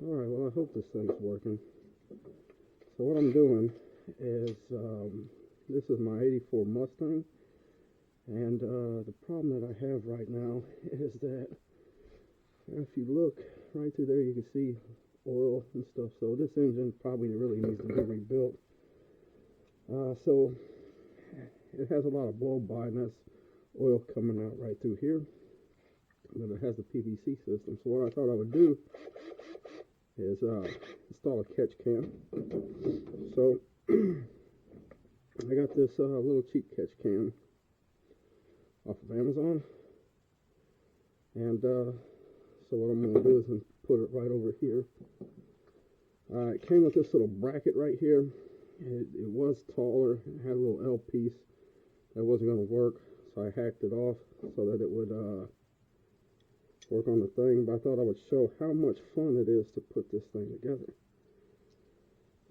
Alright, well, I hope this thing's working. So what I'm doing is, this is my 84 Mustang, and the problem that I have right now is that if you look right through there, you can see oil and stuff. So this engine probably really needs to be rebuilt. So it has a lot of blow-by, and that's oil coming out right through here. But it has a PVC system. So what I thought I would do is install a catch can. So I got this little cheap catch can off of Amazon, and so what I'm going to do is put it right over here. It came with this little bracket right here. It was taller. It had a little L piece that wasn't going to work, so I hacked it off so that it would work on the thing. But I thought I would show how much fun it is to put this thing together.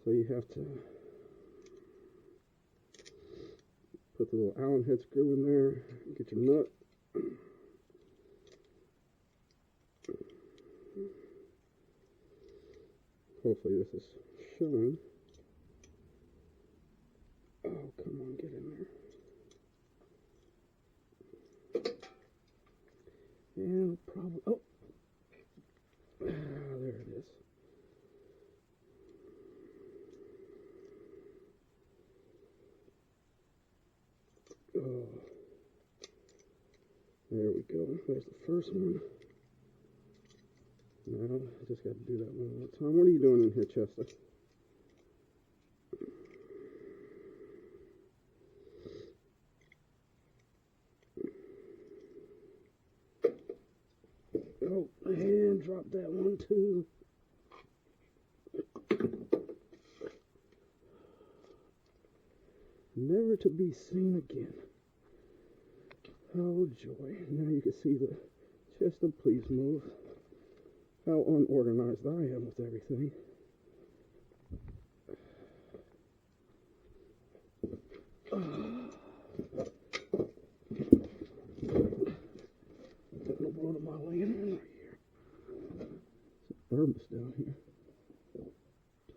So you have to put the little Allen head screw in there, get your nut. Hopefully this is showing. Oh, come on, get in there. Yeah, probably. Oh, there it is. Oh, there we go. There's the first one. Now, I just got to do that one more time. What are you doing in here, Chester? Oh, and drop that one too. Never to be seen again. Oh, joy. Now you can see the Chester, please move. How unorganized I am with everything. Putting a blow to my lantern right here. Some herbs down here.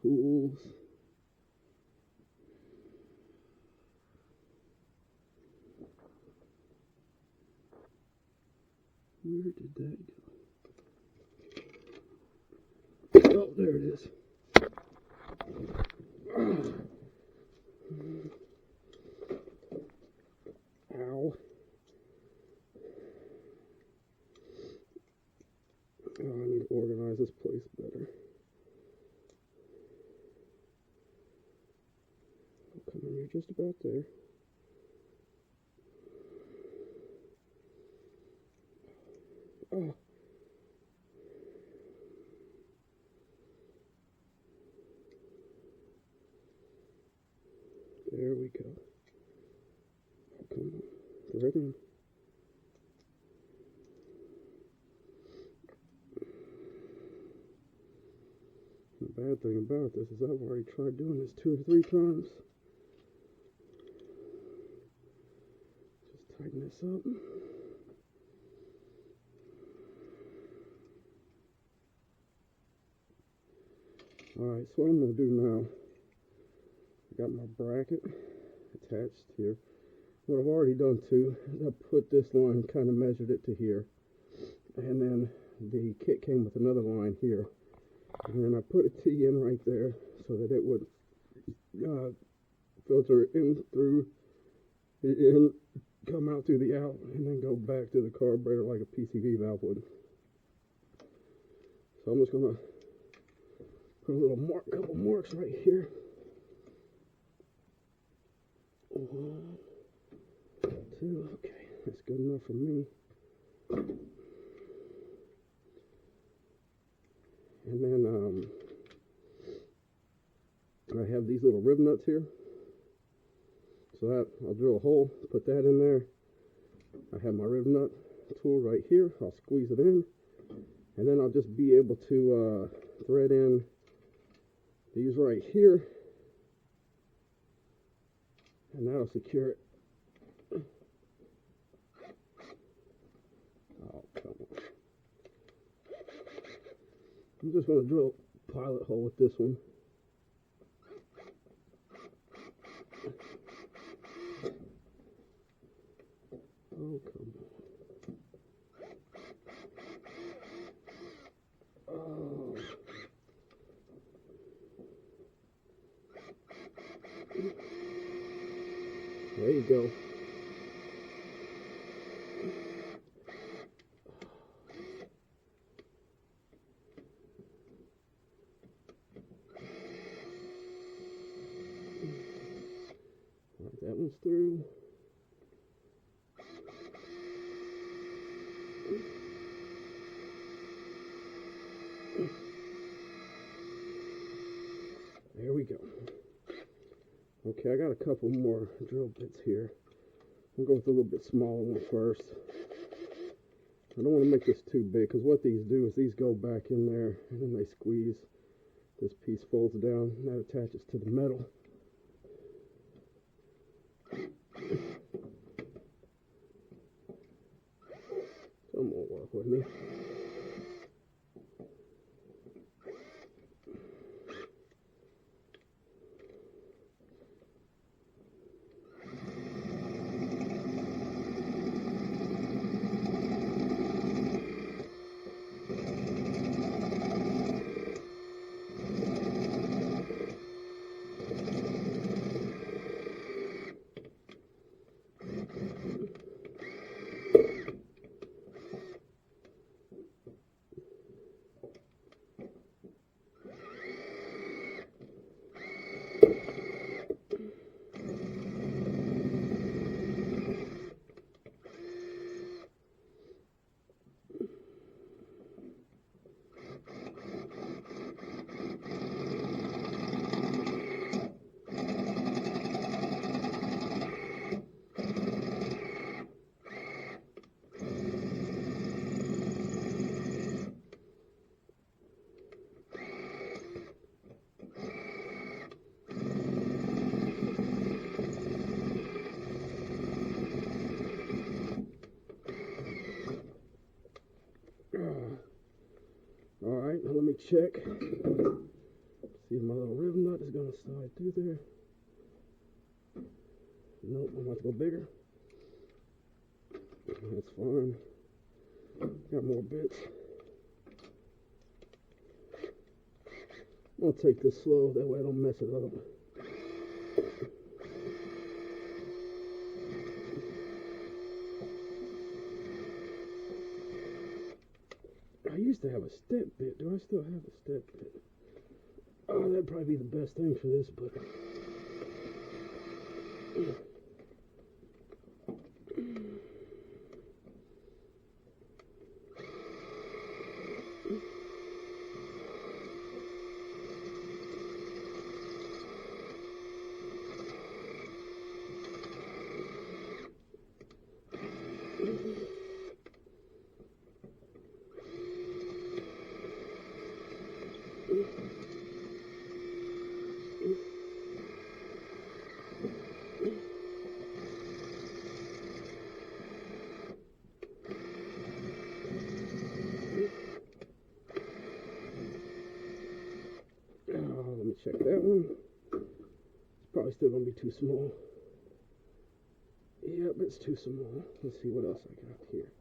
Tools. Where did that go? Oh, there it is. Ow. Oh, I need to organize this place better. Oh, come on, you're just about there. Oh. There we go. Oh, come on. Thread in. The bad thing about this is I've already tried doing this 2 or 3 times. Just tighten this up. Alright, so what I'm going to do now, I got my bracket attached here. What I've already done too is I put this line, kind of measured it to here, and then the kit came with another line here, and then I put a T in right there so that it would filter in through the in, come out through the out, and then go back to the carburetor like a PCV valve would. So I'm just going to put a little couple marks right here. 1, 2, okay, that's good enough for me. And then I have these little rib nuts here. So that I'll drill a hole, put that in there. I have my rib nut tool right here. I'll squeeze it in, and then I'll just be able to thread in these right here, and that'll secure it. Oh, come on. I'm just going to drill pilot hole with this one. Oh, come on. Oh. There you go. Right, that one's through. There we go. Okay, I got a couple more drill bits here. I'll go with a little bit smaller one first. I don't want to make this too big, because what these do is these go back in there and then they squeeze. This piece folds down and that attaches to the metal. Some won't work with me. Alright, now let me check. See if my little rib nut is going to slide through there. Nope, I'm about to go bigger. That's fine. Got more bits. I'll take this slow, that way I don't mess it up. I used to have a step bit. Do I still have a step bit? Oh, that'd probably be the best thing for this, but... Let me check that one. It's probably still going to be too small. Yep, it's too small. Let's see what else I got here.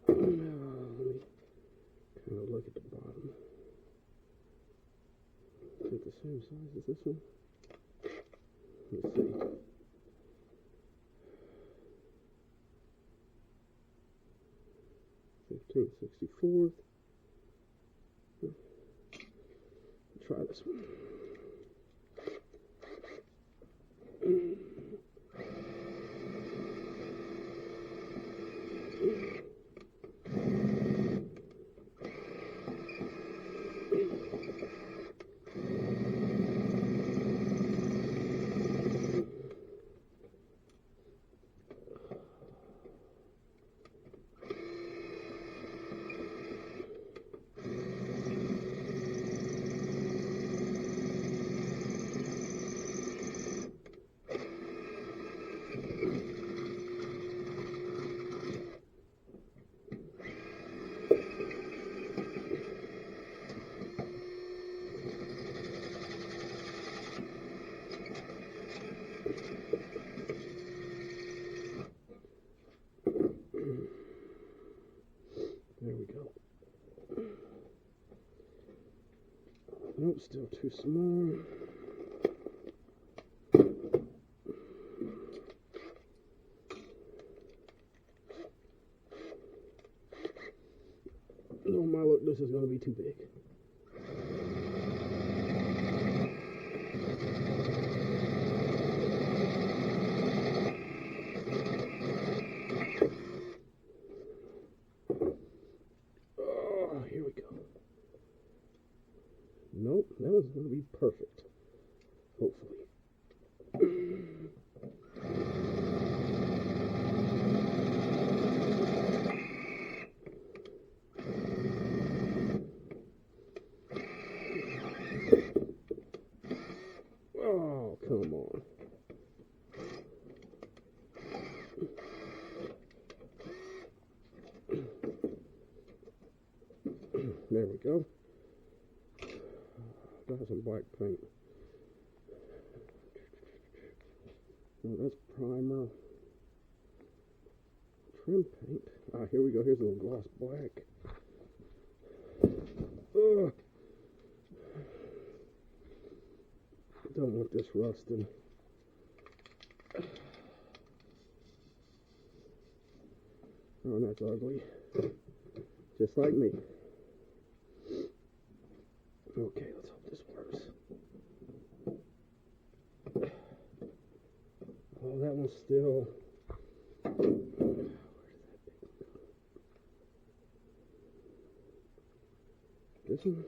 Let me kind of look at the bottom. Is it the same size as this one? Let's see. 15/64. Try this one. Nope, still too small. Oh my, look, this is going to be too big. Oh, here we go. Nope, that was going to be perfect. Hopefully. Oh, come on. There we go. Got some black paint. Oh, that's primer. Trim paint. Ah, here we go. Here's a little gloss black. Ugh. Don't want this rusted. Oh, that's ugly. Just like me. Okay, let's hope this works. Oh, that one's still... This one?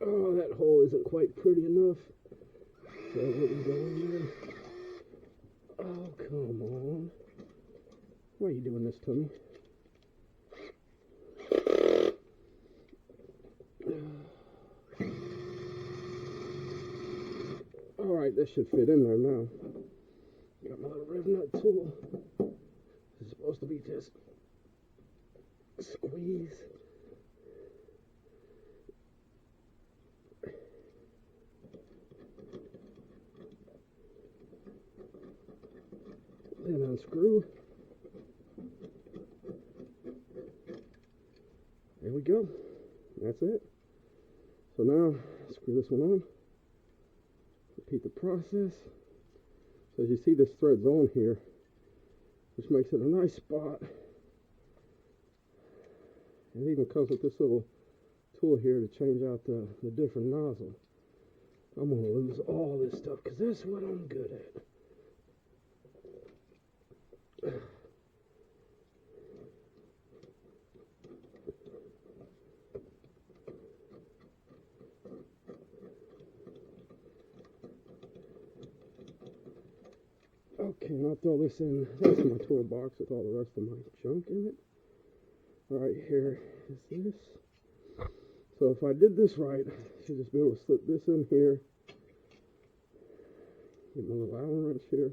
Oh, that hole isn't quite pretty enough. So it wouldn't go in there. Oh, come on. Why are you doing this to me? Alright, this should fit in there now. Got my little rev nut tool. It's supposed to be just squeeze. Then unscrew. There we go. That's it. So now, screw this one on. Repeat the process. So as you see, this thread's on here, which makes it a nice spot. It even comes with this little tool here to change out the different nozzle. I'm going to lose all this stuff because that's what I'm good at. Okay, and I'll throw this in. That's my toolbox with all the rest of my junk in it. Alright, here is this. So if I did this right, I should just be able to slip this in here. Get my little Allen wrench here.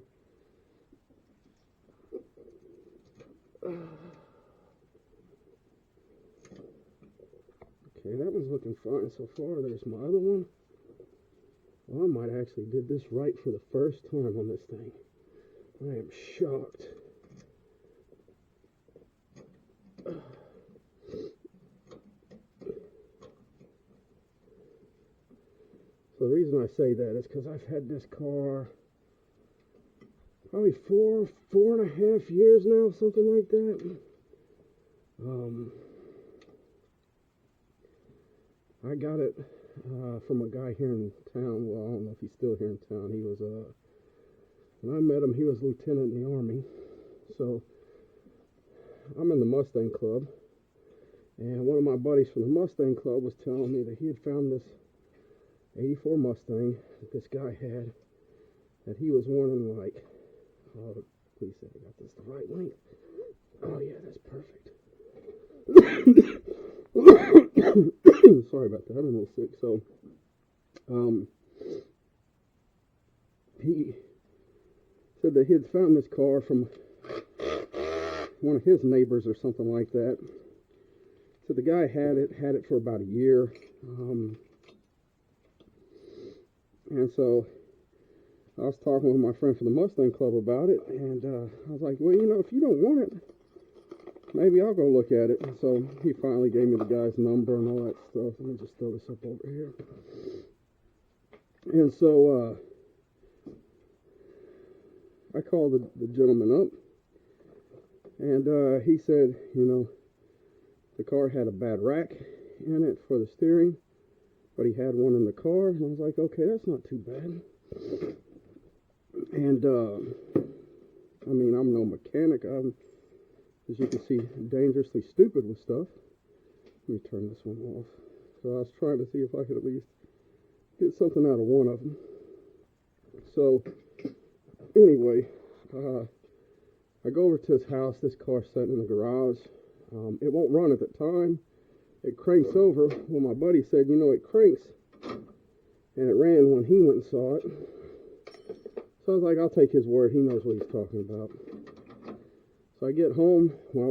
Okay, that one's looking fine so far. There's my other one. Well, I might actually did this right for the first time on this thing. I am shocked. So the reason I say that is because I've had this car probably four and a half years now, something like that. I got it from a guy here in town. Well, I don't know if he's still here in town. He was when I met him, he was lieutenant in the Army. So I'm in the Mustang Club, and one of my buddies from the Mustang Club was telling me that he had found this 84 Mustang that this guy had, that he was wanting, like, oh, please say I got this the right length. Oh yeah, that's perfect. Sorry about that, I'm a little sick. So he said that he had found this car from one of his neighbors or something like that. So the guy had it for about a year. And so I was talking with my friend from the Mustang Club about it, and I was like, well, you know, if you don't want it, maybe I'll go look at it. So he finally gave me the guy's number and all that stuff. Let me just throw this up over here. And so I called the gentleman up, and he said, the car had a bad rack in it for the steering, but he had one in the car. And I was like, okay, that's not too bad. And I mean, I'm no mechanic. I'm, as you can see, dangerously stupid with stuff. Let me turn this one off. So I was trying to see if I could at least get something out of one of them. So anyway, I go over to his house. This car's sitting in the garage. It won't run at the time. It cranks over. Well, my buddy said, it cranks. And it ran when he went and saw it. So I was like, I'll take his word. He knows what he's talking about. So I get home. When I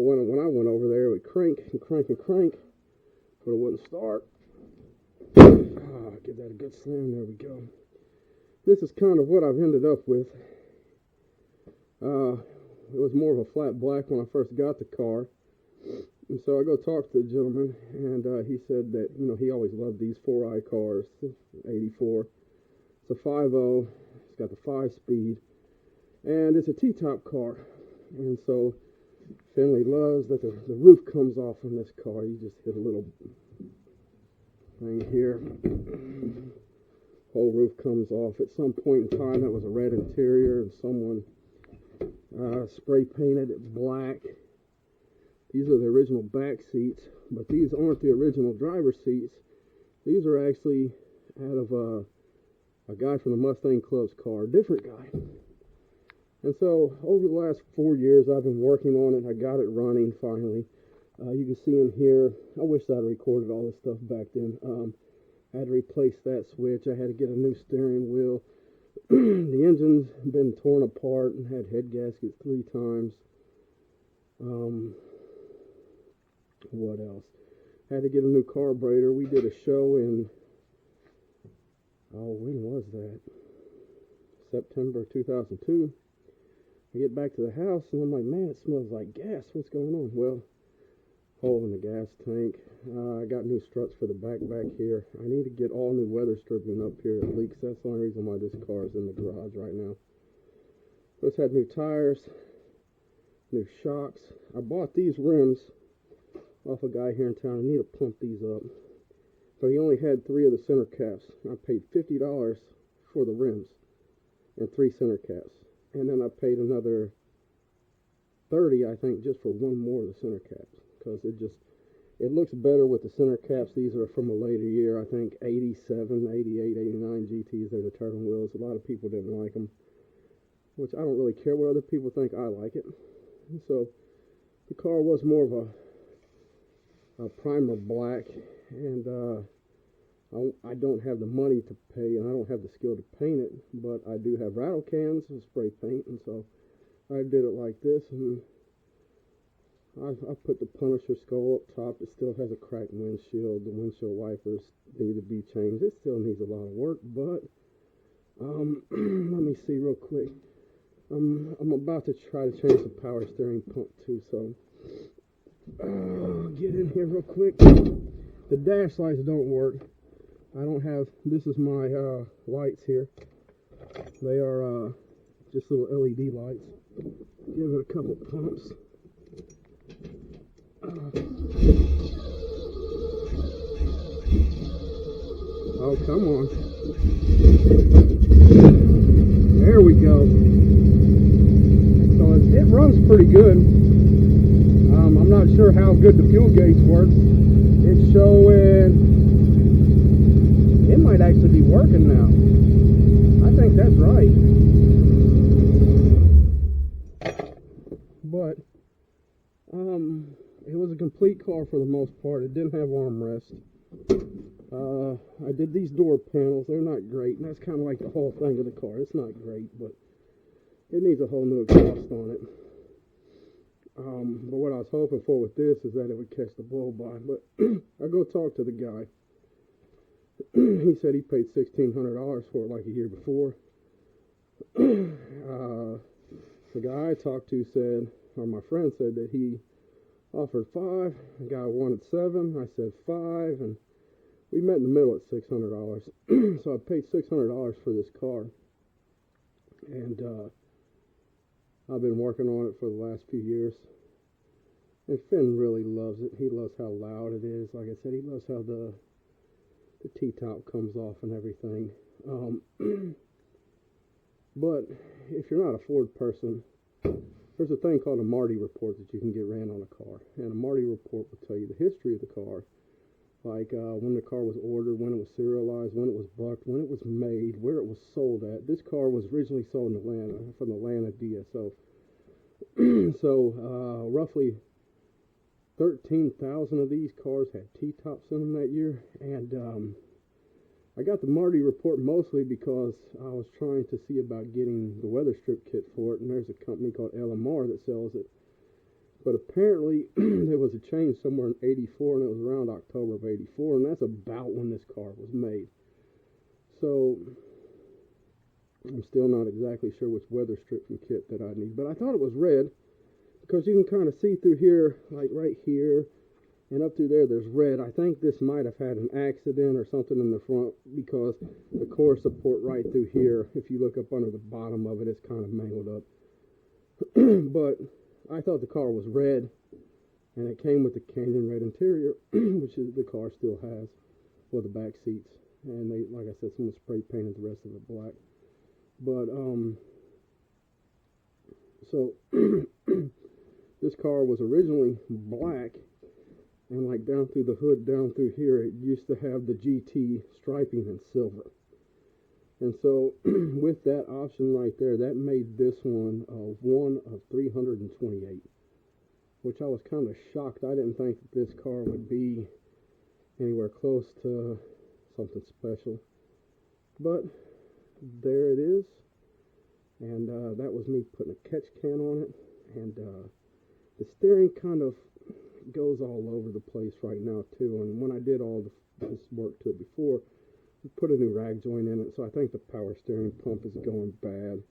went over there, it would crank and crank and crank, but it wouldn't start. Give that a good slam. There we go. This is kind of what I've ended up with. It was more of a flat black when I first got the car. And so I go talk to the gentleman, and he said that, he always loved these 4i cars, 84. It's a 5.0. It's got the 5-speed, and it's a T-top car. And so Finley loves that the roof comes off on this car. You just hit a little thing here. Whole roof comes off. At some point in time, it was a red interior, and someone spray painted it black. These are the original back seats, but these aren't the original driver's seats. These are actually out of a guy from the Mustang Club's car, a different guy. And so over the last 4 years, I've been working on it. I got it running finally. You can see in here, I wish I'd recorded all this stuff back then. I had to replace that switch. I had to get a new steering wheel. The engine's been torn apart and had head gaskets 3 times. What else? Had to get a new carburetor. We did a show in, when was that? September 2002. I get back to the house and I'm like, man, it smells like gas. What's going on? Well, hole in the gas tank. I got new struts for the back here. I need to get all new weather stripping up here. It leaks. That's the only reason why this car is in the garage right now. Let's have new tires, new shocks. I bought these rims off a guy here in town. I need to pump these up. But he only had 3 of the center caps. I paid $50 for the rims and 3 center caps. And then I paid another $30, I think, just for one more of the center caps. Because it looks better with the center caps. These are from a later year, I think 87, 88, 89 GTs. They're the turtle wheels. A lot of people didn't like them, which I don't really care what other people think. I like it. And so the car was more of a primer black, and I don't have the money to pay, and I don't have the skill to paint it, but I do have rattle cans and spray paint, and so I did it like this, and I put the Punisher skull up top. It still has a cracked windshield. The windshield wipers need to be changed. It still needs a lot of work, but let me see real quick. I'm about to try to change the power steering pump too, so get in here real quick. The dash lights don't work. I don't have, this is my lights here. They are just little LED lights. Give it a couple pumps. Oh, come on. There we go. So it runs pretty good. I'm not sure how good the fuel gauge works. It's showing, it might actually be working now. I think that's right. But it was a complete car for the most part. It didn't have armrest. I did these door panels. They're not great, and that's kind of like the whole thing of the car. It's not great, but it needs a whole new exhaust on it. But what I was hoping for with this is that it would catch the blow-by. But I go talk to the guy. He said he paid $1,600 for it like a year before. The guy I talked to said, or my friend said, that he Offered 5. The guy wanted 7. I said 5, and we met in the middle at $600. So I paid $600 for this car, and I've been working on it for the last few years. And Finn really loves it. He loves how loud it is. Like I said, he loves how the T-top comes off and everything. But if you're not a Ford person, there's a thing called a Marty report that you can get ran on a car. And a Marty report will tell you the history of the car, like when the car was ordered, when it was serialized, when it was bucked, when it was made, where it was sold at. This car was originally sold in Atlanta, from the Atlanta DSO. So roughly 13,000 of these cars had T-tops in them that year. And I got the Marty report mostly because I was trying to see about getting the weather strip kit for it, and there's a company called LMR that sells it. But apparently there was a change somewhere in '84, and it was around October of '84, and that's about when this car was made. So I'm still not exactly sure which weather stripping kit that I need, but I thought it was red because you can kind of see through here, like right here, and up through there, there's red. I think this might have had an accident or something in the front because the core support right through here, if you look up under the bottom of it, it's kind of mangled up. But I thought the car was red, and it came with the Canyon red interior, which is, the car still has, for the back seats. And they, like I said, someone spray painted the rest of it black. But so this car was originally black, and like down through the hood, down through here, it used to have the GT striping in silver. And so with that option right there, that made this one one of 328, which I was kind of shocked. I didn't think that this car would be anywhere close to something special. But there it is. And that was me putting a catch can on it. And the steering kind of goes all over the place right now too. And when I did all this work to it before, we put a new rag joint in it, so I think the power steering pump is going bad.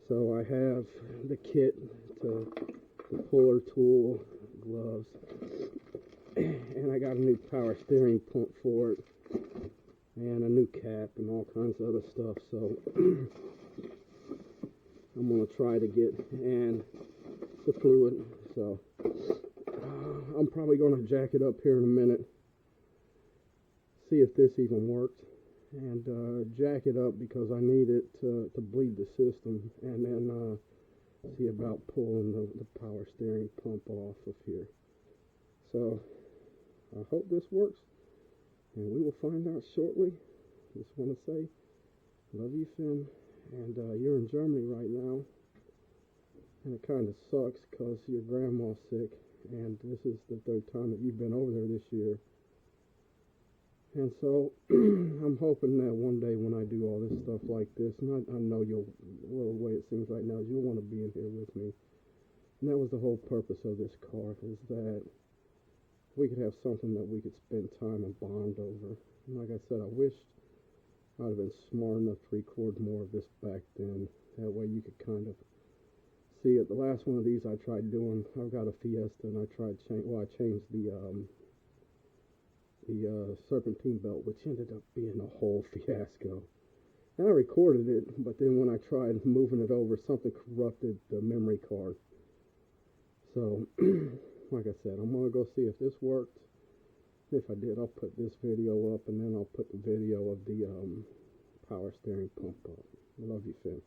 So I have the kit, the puller tool, gloves, and I got a new power steering pump for it, and a new cap, and all kinds of other stuff. So I'm going to try to get, and the fluid. So I'm probably going to jack it up here in a minute, see if this even works, and jack it up because I need it to bleed the system, and then see about pulling the power steering pump off of here. So I hope this works, and we will find out shortly. Just want to say, love you, Finn, and you're in Germany right now, and it kind of sucks because your grandma's sick, and this is the 3rd time that you've been over there this year. And so I'm hoping that one day when I do all this stuff like this, and I know you'll, well, the way it seems right now is you'll want to be in here with me. And that was the whole purpose of this car, is that we could have something that we could spend time and bond over. And like I said, I wished I'd have been smart enough to record more of this back then. That way you could kind of see it. The last one of these I tried doing, I've got a Fiesta, and I tried I changed the serpentine belt, which ended up being a whole fiasco. And I recorded it, but then when I tried moving it over, something corrupted the memory card. So, like I said, I'm going to go see if this worked. If I did, I'll put this video up, and then I'll put the video of the power steering pump up. I love you, Finn.